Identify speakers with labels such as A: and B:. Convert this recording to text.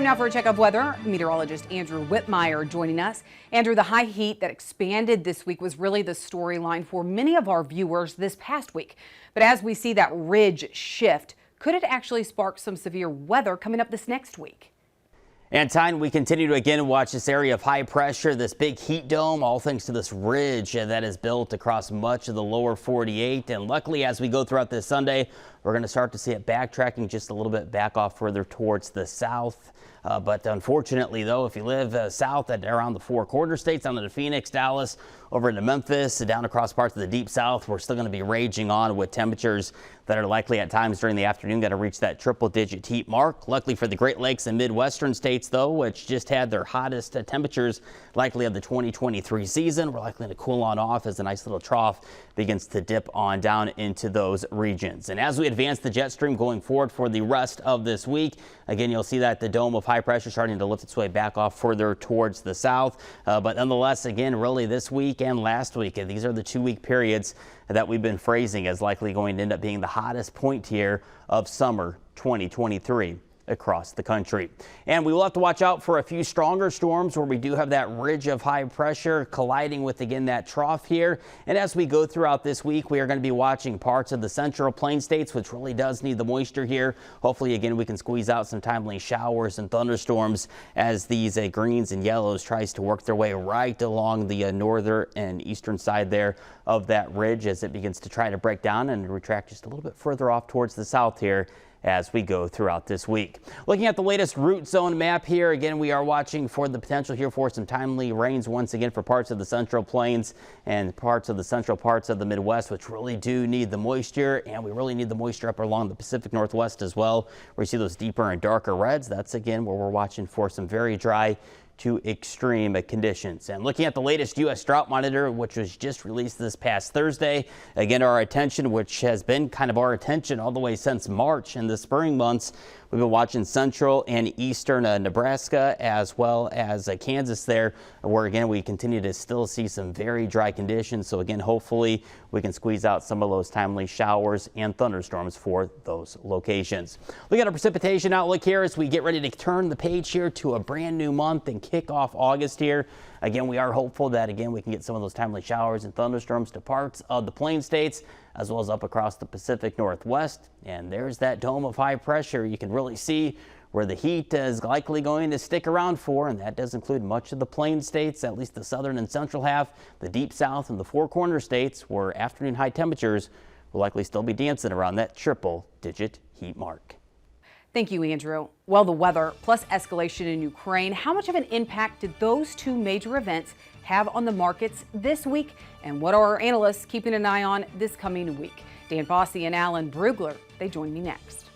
A: Time now for a check of weather. Meteorologist Andrew Whitmire joining us. Andrew, the high heat that expanded this week was really the storyline for many of our viewers this past week. But as we see that ridge shift, could it actually spark some severe weather coming up this next week?
B: And time, we continue to again watch this area of high pressure, this big heat dome, all thanks to this ridge that is built across much of the lower 48. And luckily, as we go throughout this Sunday, we're going to start to see it backtracking just a little bit back off further towards the south. But unfortunately, though, if you live south at around the four corner states, down into Phoenix, Dallas, over into Memphis, down across parts of the deep south, we're still going to be raging on with temperatures that are likely at times during the afternoon going to reach that triple-digit heat mark. Luckily for the Great Lakes and Midwestern states, though, which just had their hottest temperatures likely of the 2023 season, we're likely to cool on off as a nice little trough begins to dip on down into those regions. And as we advance the jet stream going forward for the rest of this week, again, you'll see that the dome of high pressure starting to lift its way back off further towards the south. But nonetheless, again, really this week and last week, and these are the 2-week periods that we've been phrasing as likely going to end up being the hottest point here of summer 2023 across the country. And we will have to watch out for a few stronger storms where we do have that ridge of high pressure colliding with, again, that trough here. And as we go throughout this week, we are going to be watching parts of the central plain states, which really does need the moisture here. Hopefully, again, we can squeeze out some timely showers and thunderstorms as these greens and yellows tries to work their way right along the northern and eastern side there of that ridge as it begins to try to break down and retract just a little bit further off towards the south here as we go throughout this week. Looking at the latest root zone map here, again, we are watching for the potential here for some timely rains once again for parts of the central plains and parts of the central parts of the Midwest, which really do need the moisture, and we really need the moisture up along the Pacific Northwest as well, where you see those deeper and darker reds. That's again where we're watching for some very dry to extreme conditions. And looking at the latest U.S. drought monitor, which was just released this past Thursday, again, our attention, which has been kind of our attention all the way since March in the spring months. We've been watching central and eastern Nebraska as well as Kansas there, where again we continue to still see some very dry conditions. So again, hopefully we can squeeze out some of those timely showers and thunderstorms for those locations. Look at our precipitation outlook here as we get ready to turn the page here to a brand new month and kick off August here. Again, we are hopeful that, again, we can get some of those timely showers and thunderstorms to parts of the plain states as well as up across the Pacific Northwest. And there's that dome of high pressure. You can really see where the heat is likely going to stick around for, and that does include much of the plain states, at least the southern and central half, the deep south and the four corner states, where afternoon high temperatures will likely still be dancing around that triple-digit heat mark.
A: Thank you, Andrew. Well, the weather plus escalation in Ukraine, how much of an impact did those two major events have on the markets this week? And what are our analysts keeping an eye on this coming week? Dan Fossey and Alan Brugler, they join me next.